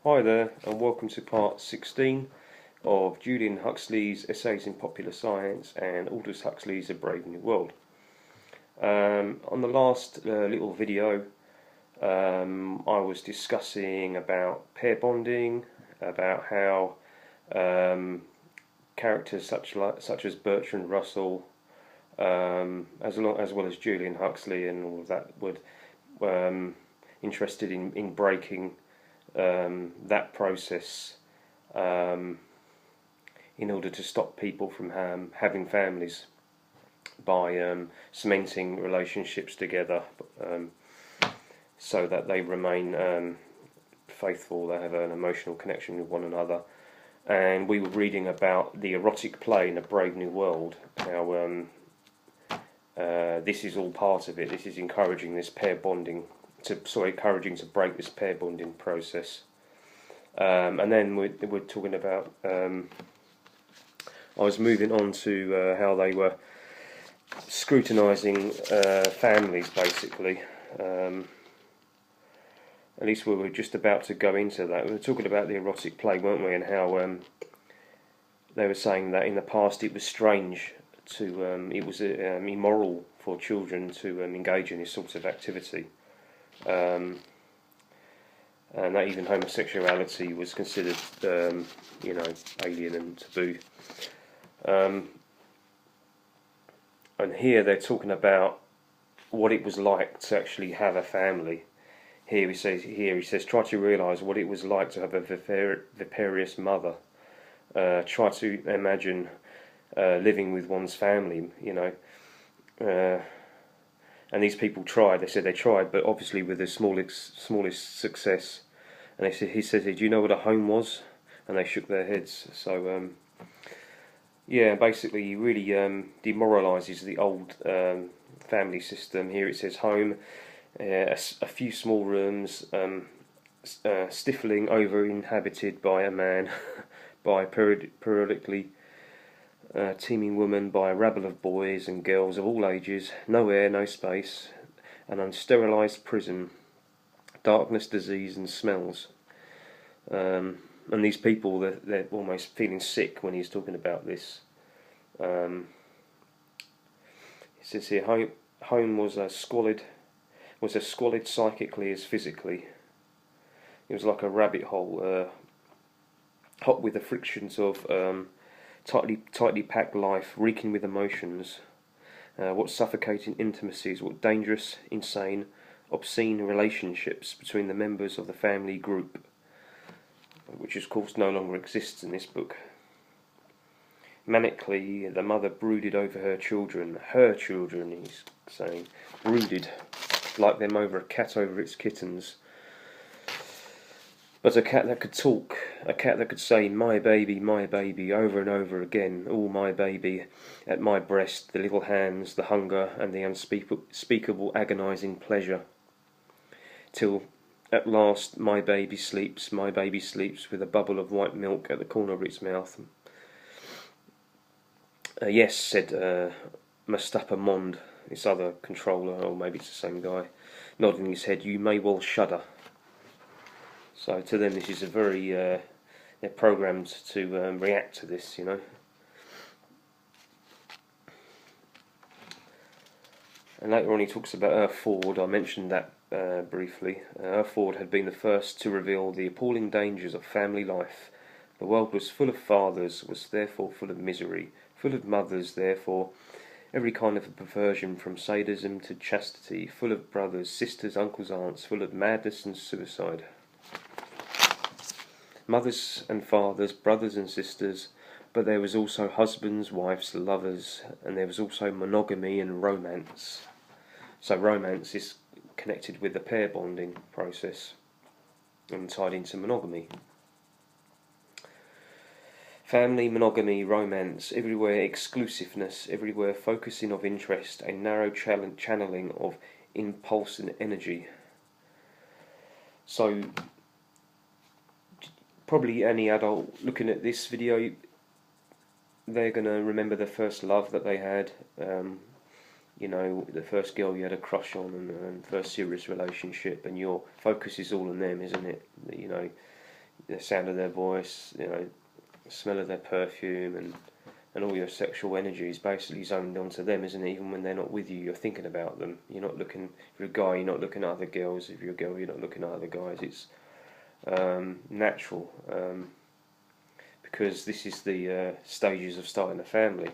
Hi there, and welcome to part 16 of Julian Huxley's Essays in Popular Science and Aldous Huxley's A Brave New World. On the last little video, I was discussing about pair bonding, about how characters such as Bertrand Russell, as well as Julian Huxley and all of that, would interested in breaking that process in order to stop people from having families by cementing relationships together so that they remain faithful, they have an emotional connection with one another. And we were reading about the erotic play in A Brave New World, how this is all part of it. This is encouraging this pair bonding, encouraging to break this pair bonding process. And then we're talking about, I was moving on to how they were scrutinising families, basically. At least we were just about to go into that. We were talking about the erotic play, weren't we, and how they were saying that in the past it was strange to, it was immoral for children to engage in this sort of activity. And that even homosexuality was considered, alien and taboo. And here they're talking about what it was like to actually have a family. Here he says, try to realise what it was like to have a viviparous mother. Try to imagine living with one's family, and these people tried. They said they tried, but obviously with the smallest success. And he said, "Do you know what a home was?" And they shook their heads. So, basically, he really demoralises the old family system. Here it says home, a few small rooms, stifling, over-inhabited by a man, by periodically teeming woman, by a rabble of boys and girls of all ages, no air, no space, an unsterilised prison, darkness, disease and smells. And these people, they're almost feeling sick when he's talking about this. It says here, home was as squalid psychically as physically. It was like a rabbit hole, hot with the frictions of tightly packed life, reeking with emotions. What suffocating intimacies, what dangerous, insane, obscene relationships between the members of the family group, which of course no longer exists in this book. Manically, the mother brooded over her children, he's saying, brooded like them over a cat over its kittens. But a cat that could talk, a cat that could say, my baby, over and over again, all my baby, at my breast, the little hands, the hunger, and the unspeakable agonising pleasure. Till, at last, my baby sleeps with a bubble of white milk at the corner of its mouth. Yes, said Mustapha Mond, this other controller, or maybe it's the same guy, nodding his head, you may well shudder. So to them this is a very, they're programmed to react to this, And later on he talks about Ford. I mentioned that briefly. Ford had been the first to reveal the appalling dangers of family life. The world was full of fathers, was therefore full of misery, full of mothers, therefore every kind of perversion from sadism to chastity, full of brothers, sisters, uncles, aunts, full of madness and suicide. Mothers and fathers, brothers and sisters, but there was also husbands, wives, lovers, and there was also monogamy and romance. So romance is connected with the pair bonding process and tied into monogamy. Family, monogamy, romance, everywhere exclusiveness, everywhere focusing of interest, a narrow channeling of impulse and energy. So probably any adult looking at this video, they're going to remember the first love that they had, the first girl you had a crush on, and first serious relationship, and your focus is all on them, isn't it? the sound of their voice, you know, the smell of their perfume, and all your sexual energy is basically zoned onto them, isn't it? Even when they're not with you, you're thinking about them. You're not looking. If you're a guy, you're not looking at other girls. If you're a girl, you're not looking at other guys. It's natural, because this is the stages of starting a family.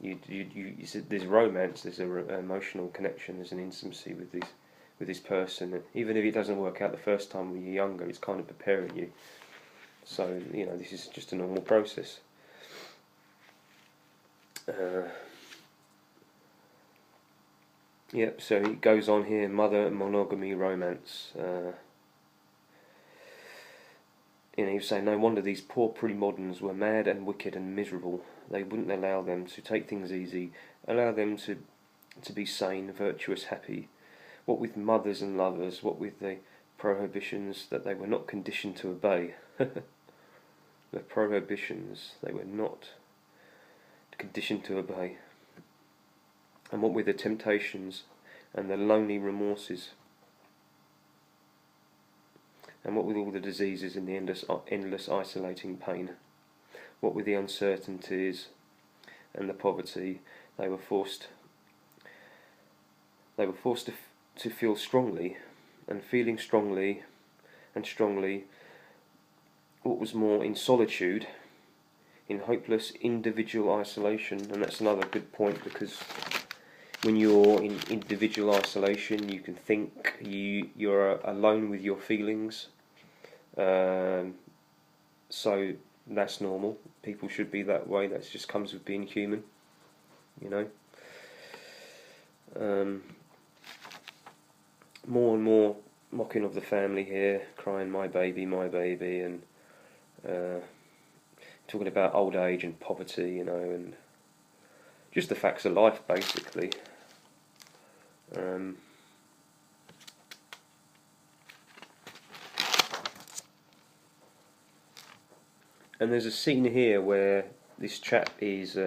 There's romance, there's an emotional connection, there's an intimacy with this person. And even if it doesn't work out the first time when you're younger, it's kind of preparing you. So, you know, this is just a normal process. Yep, so it goes on here, mother, monogamy, romance. You know, you say, no wonder these poor pre-moderns were mad and wicked and miserable. They wouldn't allow them to take things easy, allow them to be sane, virtuous, happy. What with mothers and lovers, what with the prohibitions that they were not conditioned to obey. The prohibitions they were not conditioned to obey. And what with the temptations and the lonely remorses. And what with all the diseases and the endless isolating pain? What with the uncertainties and the poverty? They were forced to feel strongly, and feeling strongly, what was more, in solitude, in hopeless individual isolation. And that's another good point, because when you're in individual isolation, you can think you're alone with your feelings. So that's normal. People should be that way. That just comes with being human, you know. More and more mocking of the family here, crying my baby, and talking about old age and poverty, you know, and just the facts of life, basically. And there's a scene here where this chap is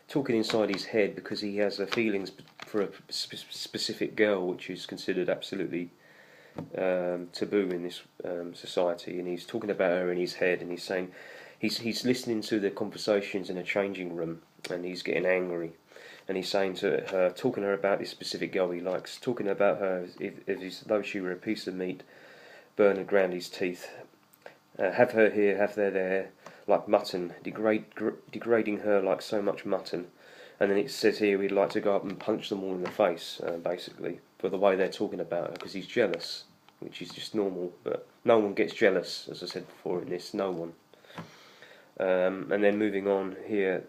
talking inside his head, because he has feelings for a specific girl, which is considered absolutely taboo in this society. And he's talking about her in his head, and he's saying he's listening to the conversations in a changing room, and he's getting angry. And he's saying to her, talking to her about this specific girl he likes, talking about her as though she were a piece of meat burned around his teeth. Have her here, have her there, like mutton, degrading her like so much mutton. And then it says here he'd like to go up and punch them all in the face, basically, for the way they're talking about her, because he's jealous, which is just normal. But no one gets jealous, as I said before in this, no one. And then moving on here,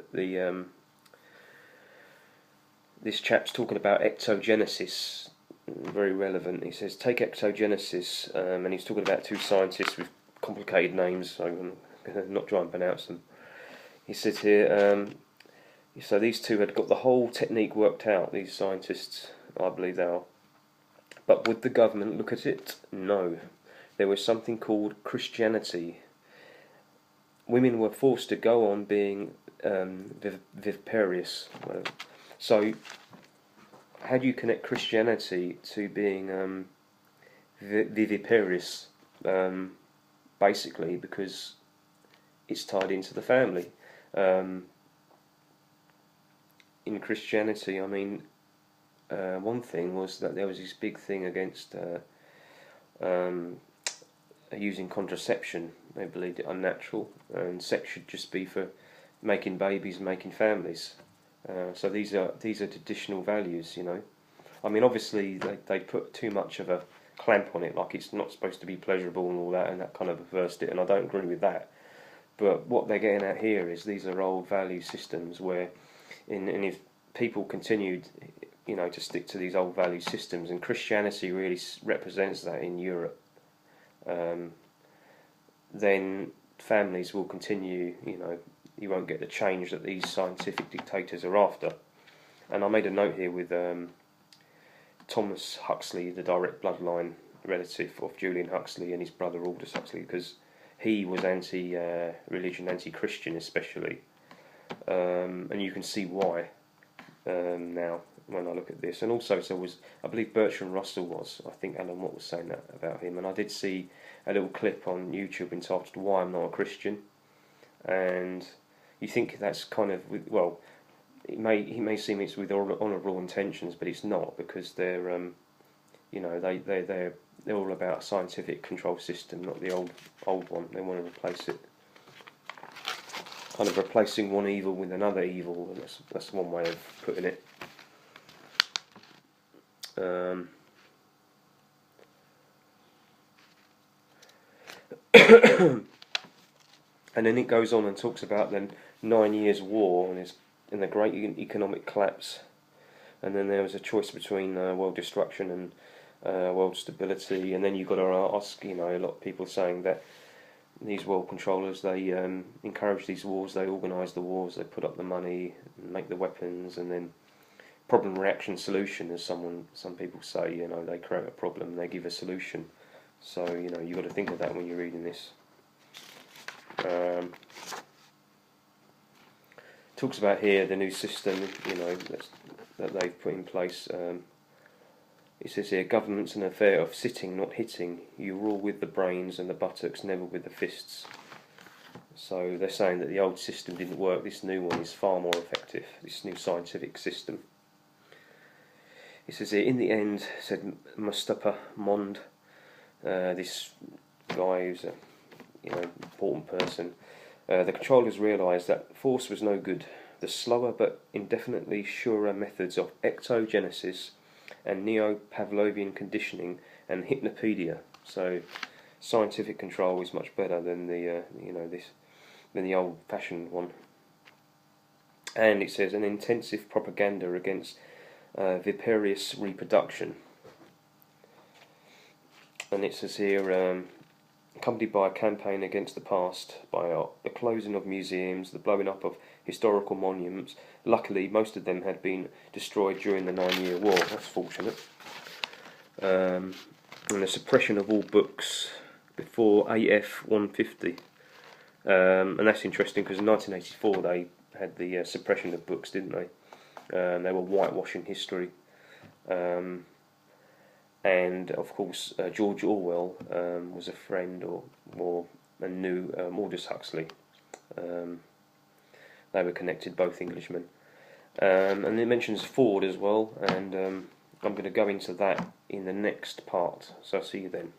this chap's talking about ectogenesis, very relevant. He says, take ectogenesis, and he's talking about two scientists with complicated names, so I'm going to not try and pronounce them. He says here, so these two had got the whole technique worked out, these scientists, I believe they are. But would the government look at it? No. There was something called Christianity. Women were forced to go on being viviparous. So, how do you connect Christianity to being viviparous? Basically, because it's tied into the family. In Christianity, I mean, one thing was that there was this big thing against using contraception. They believed it unnatural, and sex should just be for making babies, making families. So these are traditional values, you know. I mean, obviously they put too much of a clamp on it, like it's not supposed to be pleasurable and all that, and that kind of reversed it, and I don't agree with that. But what they're getting at here is these are old value systems where, and if people continued, you know, to stick to these old value systems, and Christianity really represents that in Europe, then families will continue, you know, you won't get the change that these scientific dictators are after. And I made a note here with Thomas Huxley, the direct bloodline relative of Julian Huxley and his brother Aldous Huxley, because he was anti-religion, anti-Christian especially, and you can see why now when I look at this. And also, so was, I believe Bertrand Russell was. I think Alan Watt was saying that about him. And I did see a little clip on YouTube entitled "Why I'm Not a Christian," and you think that's kind of, well, he may seem it's with honourable intentions, but it's not, because they're they're all about a scientific control system, not the old one. They want to replace it, kind of replacing one evil with another evil, and that's one way of putting it. And then it goes on and talks about the 9 Years' War and the great economic collapse. And then there was a choice between world destruction and world stability. And then you've got to ask, a lot of people saying that these world controllers, they encourage these wars, they organise the wars, they put up the money, make the weapons, and then problem, reaction, solution, as some people say. They create a problem, they give a solution. So you've got to think of that when you're reading this. Talks about here the new system, that they've put in place. It says here, government's an affair of sitting, not hitting. You rule with the brains and the buttocks, never with the fists. So they're saying that the old system didn't work. This new one is far more effective. This new scientific system. It says here, in the end, said Mustafa Mond, this guy who's a important person, the controllers realised that force was no good. The slower but indefinitely surer methods of ectogenesis and neo-Pavlovian conditioning and hypnopedia. So scientific control is much better than the old-fashioned one. And it says an intensive propaganda against viviparous reproduction. And it says here, accompanied by a campaign against the past, by the closing of museums, the blowing up of historical monuments. Luckily, most of them had been destroyed during the 9 Year War. That's fortunate. And the suppression of all books before AF 150. And that's interesting because in 1984 they had the suppression of books, didn't they? They were whitewashing history. And of course, George Orwell was a friend or knew Aldous Huxley. They were connected, both Englishmen. And it mentions Ford as well, and I'm going to go into that in the next part. So I'll see you then.